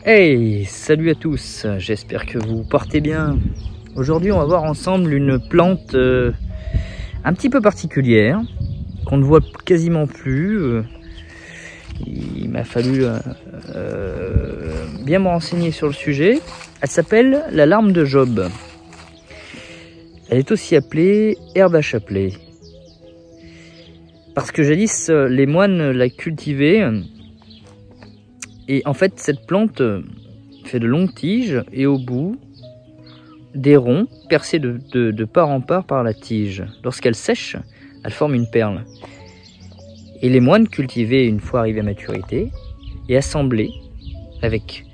Hey, salut à tous, j'espère que vous portez bien. Aujourd'hui on va voir ensemble une plante un petit peu particulière, qu'on ne voit quasiment plus. Il m'a fallu bien me renseigner sur le sujet. Elle s'appelle la larme de Job. Elle est aussi appelée herbe à chapelet. Parce que jadis les moines la cultivaient. Et en fait, cette plante fait de longues tiges et au bout, des ronds percés de part en part par la tige. Lorsqu'elle sèche, elle forme une perle. Et les moines cultivaient une fois arrivés à maturité et assemblaient avec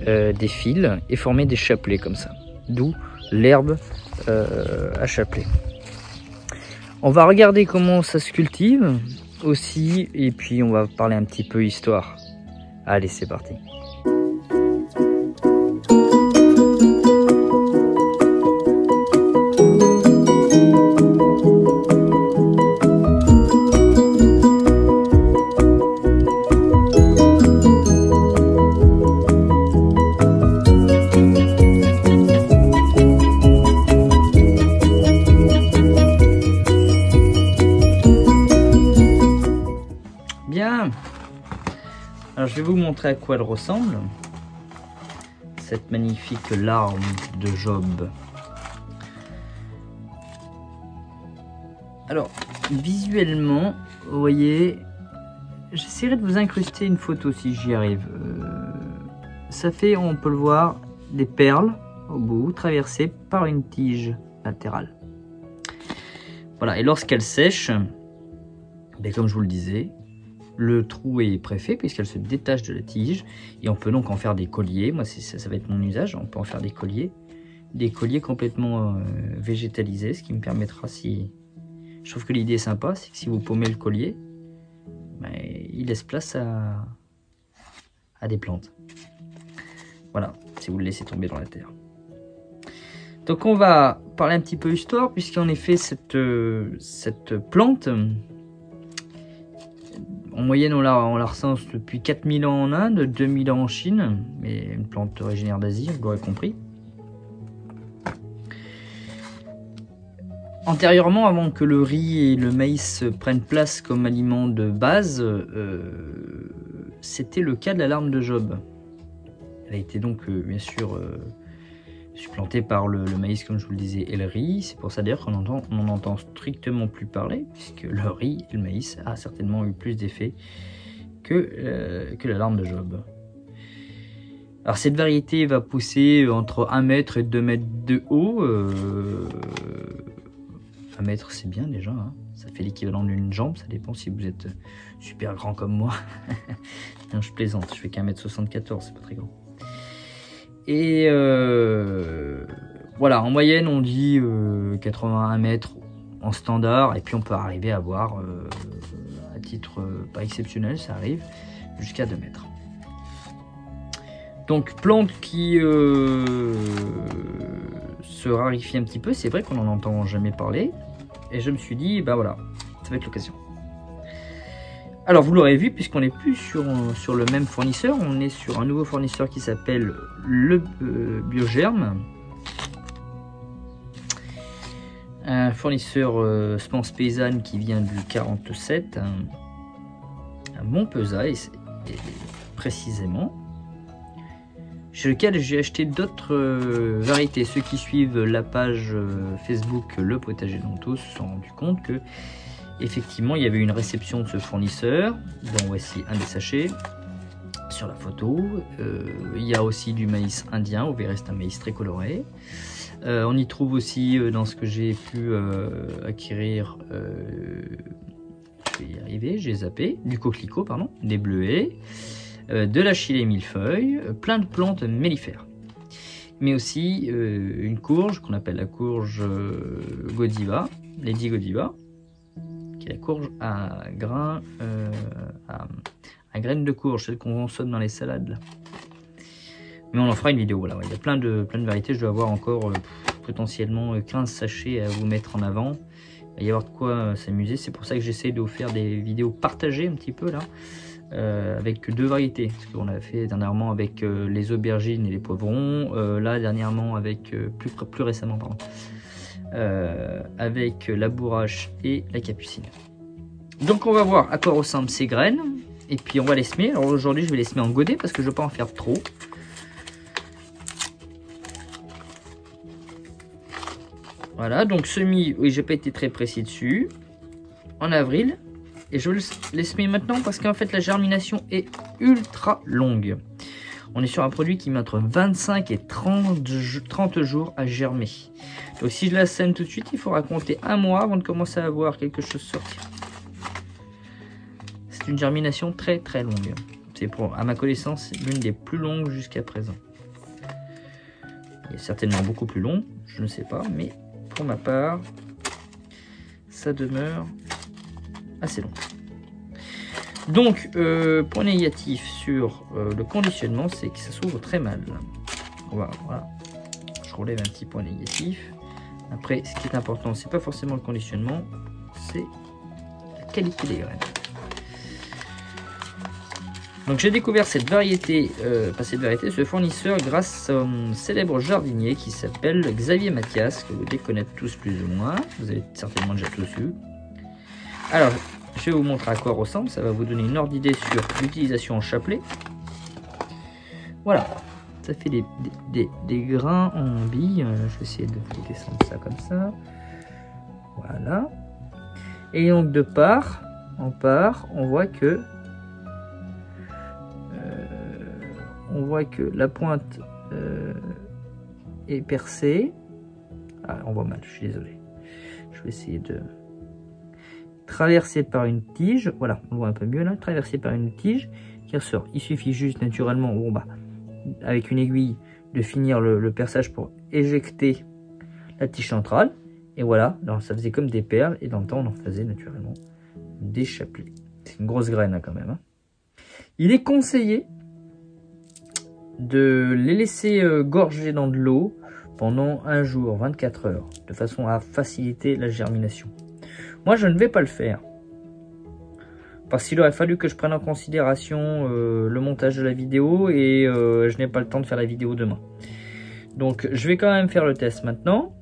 des fils et formaient des chapelets comme ça. D'où l'herbe à chapelet. On va regarder comment ça se cultive aussi et puis on va parler un petit peu histoire. Allez, c'est parti. Bien. Alors je vais vous montrer à quoi elle ressemble, cette magnifique larme de Job. Alors visuellement, vous voyez, j'essaierai de vous incruster une photo si j'y arrive. Ça fait, on peut le voir, des perles au bout, traversées par une tige latérale. Voilà, et lorsqu'elle sèche, ben, comme je vous le disais, le trou est préfet puisqu'elle se détache de la tige et on peut donc en faire des colliers. Moi ça va être mon usage, on peut en faire des colliers complètement végétalisés, ce qui me permettra, si je trouve que l'idée est sympa, c'est que si vous paumez le collier, ben, il laisse place à des plantes. Voilà, si vous le laissez tomber dans la terre. Donc on va parler un petit peu histoire, puisqu'en effet cette plante, en moyenne, on la recense depuis 4000 ans en Inde, 2000 ans en Chine, mais une plante originaire d'Asie, vous l'aurez compris. Antérieurement, avant que le riz et le maïs prennent place comme aliment de base, c'était le cas de la larme de Job. Elle a été donc bien sûr supplantée par le maïs, comme je vous le disais, et le riz. C'est pour ça d'ailleurs qu'on n'en entend strictement plus parler, puisque le riz et le maïs a certainement eu plus d'effet que la larme de Job. Alors cette variété va pousser entre 1 mètre et 2 mètres de haut. 1 mètre c'est bien déjà, hein. Ça fait l'équivalent d'une jambe, ça dépend si vous êtes super grand comme moi. Non, je plaisante, je fais qu'1 mètre 74, c'est pas très grand. Et voilà, en moyenne on dit 81 mètres en standard, et puis on peut arriver à avoir, à titre pas exceptionnel, ça arrive, jusqu'à 2 mètres. Donc plante qui se raréfie un petit peu, c'est vrai qu'on n'en entend jamais parler, et je me suis dit, bah voilà, ça va être l'occasion. Alors vous l'aurez vu, puisqu'on n'est plus sur le même fournisseur, on est sur un nouveau fournisseur qui s'appelle le Biogerme. Un fournisseur semence paysanne qui vient du 47, à Montpezat, et précisément, chez lequel j'ai acheté d'autres variétés. Ceux qui suivent la page Facebook Le Potager d'Antos se sont rendus compte que effectivement, il y avait une réception de ce fournisseur, dont voici un des sachets sur la photo. Il y a aussi du maïs indien, vous verrez, c'est un maïs très coloré. On y trouve aussi, dans ce que j'ai pu acquérir, je vais y arriver, j'ai zappé, du coquelicot, pardon, des bleuets, de la chilée millefeuille, plein de plantes mellifères. Mais aussi une courge qu'on appelle la courge Godiva, Lady Godiva, qui est la courge à grains, à graines de courge, celle qu'on consomme dans les salades. Là. Mais on en fera une vidéo, voilà, il y a plein de variétés, je dois avoir encore potentiellement 15 sachets à vous mettre en avant. Il va y avoir de quoi s'amuser, c'est pour ça que j'essaie de vous faire des vidéos partagées un petit peu là, avec 2 variétés. Parce qu'on a fait dernièrement avec les aubergines et les poivrons. Là, dernièrement, avec plus récemment, pardon, avec la bourrache et la capucine. Donc, on va voir à quoi ressemblent ces graines. Et puis, on va les semer. Alors, aujourd'hui, je vais les semer en godet parce que je ne veux pas en faire trop. Voilà, donc semis, oui, j'ai pas été très précis dessus. En avril. Et je vais les semer maintenant parce qu'en fait, la germination est ultra longue. On est sur un produit qui met entre 25 et 30 jours à germer. Donc si je la sème tout de suite, il faudra compter 1 mois avant de commencer à voir quelque chose sortir. C'est une germination très très longue. C'est à ma connaissance l'une des plus longues jusqu'à présent. Il est certainement beaucoup plus long, je ne sais pas, mais pour ma part, ça demeure assez long. Donc, point négatif sur le conditionnement, c'est que ça s'ouvre très mal. Voilà, je relève un petit point négatif. Après, ce qui est important, c'est pas forcément le conditionnement, c'est la qualité des graines. Donc j'ai découvert cette variété, ce fournisseur grâce à un célèbre jardinier qui s'appelle Xavier Mathias, que vous devez connaître tous plus ou moins, vous avez certainement déjà tous vu. Alors, je vais vous montrer à quoi ressemble, ça va vous donner une ordre d'idée sur l'utilisation en chapelet. Voilà, ça fait des grains en billes, je vais essayer de descendre ça comme ça. Voilà. Et donc de part en part, on voit que la pointe est percée. Ah, on voit mal, je suis désolé. Je vais essayer de traverser par une tige. Voilà, on voit un peu mieux là. Traversée par une tige qui ressort. Il suffit juste naturellement, bon, bah, avec une aiguille, de finir le perçage pour éjecter la tige centrale. Et voilà, alors, ça faisait comme des perles. Et dans le temps, on en faisait naturellement des chapelets. C'est une grosse graine là, quand même. Hein. Il est conseillé de les laisser gorger dans de l'eau pendant 1 jour, 24 heures, de façon à faciliter la germination. Moi, je ne vais pas le faire, parce qu'il aurait fallu que je prenne en considération le montage de la vidéo, et je n'ai pas le temps de faire la vidéo demain. Donc, je vais quand même faire le test maintenant,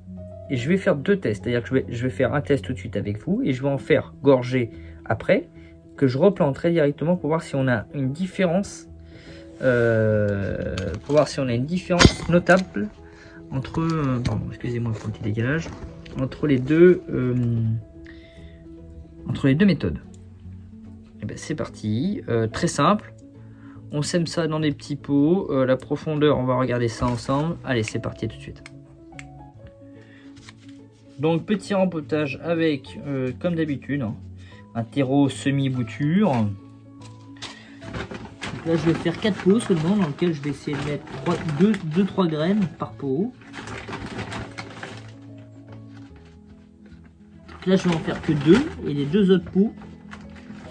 et je vais faire 2 tests, c'est-à-dire que je vais faire un test tout de suite avec vous, et je vais en faire gorger après, que je replanterai directement pour voir si on a une différence. Notable entre pardon, excusez-moi pour le petit décalage, entre les deux méthodes. Et ben c'est parti, très simple, on sème ça dans des petits pots, la profondeur on va regarder ça ensemble. Allez, c'est parti tout de suite. Donc petit rempotage avec comme d'habitude hein, un terreau semi-bouture. Là, je vais faire 4 pots seulement, dans lequel je vais essayer de mettre 2-3 graines par pot. Là, je vais en faire que 2, et les 2 autres pots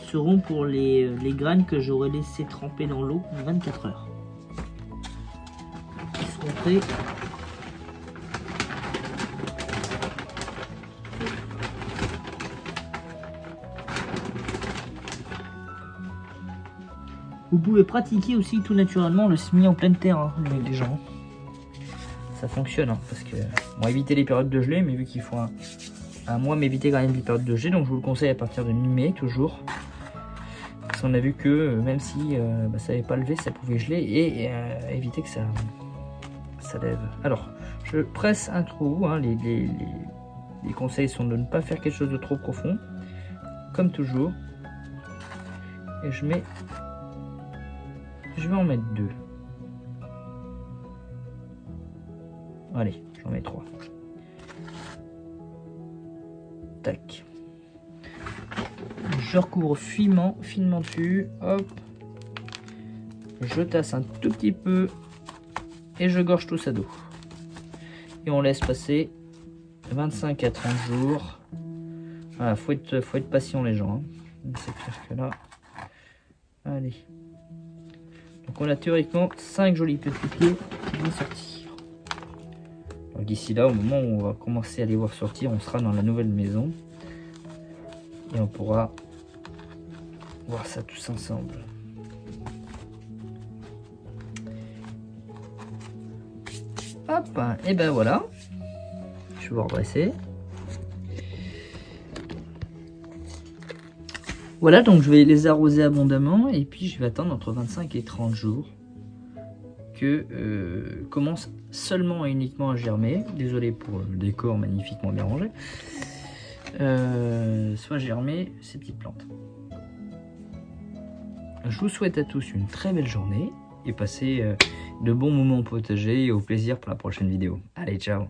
seront pour les graines que j'aurai laissé tremper dans l'eau 24 heures. Ils seront prêts. Vous pouvez pratiquer aussi tout naturellement le semis en pleine terre, hein, les gens. Ça fonctionne, hein, parce que on va éviter les périodes de gelée, mais vu qu'il faut un mois m'éviter quand même les périodes de gelée, donc je vous le conseille à partir de mi-mai toujours. Parce qu'on a vu que même si ça n'avait pas levé, ça pouvait geler et éviter que ça lève. Alors, je presse un trou, hein, les conseils sont de ne pas faire quelque chose de trop profond, comme toujours. Et je vais en mettre 2. Allez, j'en mets 3. Tac. Je recouvre finement dessus. Hop. Je tasse un tout petit peu. Et je gorge tout ça d'eau. Et on laisse passer 25 à 30 jours. Voilà, faut être patient les gens. Hein. C'est clair que là. Allez. Donc on a théoriquement 5 jolis petits pieds qui vont sortir. D'ici là, au moment où on va commencer à les voir sortir, on sera dans la nouvelle maison. Et on pourra voir ça tous ensemble. Hop, et ben voilà. Je vais vous redresser. Voilà, donc je vais les arroser abondamment et puis je vais attendre entre 25 et 30 jours que commence seulement et uniquement à germer. Désolé pour le décor magnifiquement bien rangé. Soit germer ces petites plantes. Je vous souhaite à tous une très belle journée et passez de bons moments au potager et au plaisir pour la prochaine vidéo. Allez, ciao!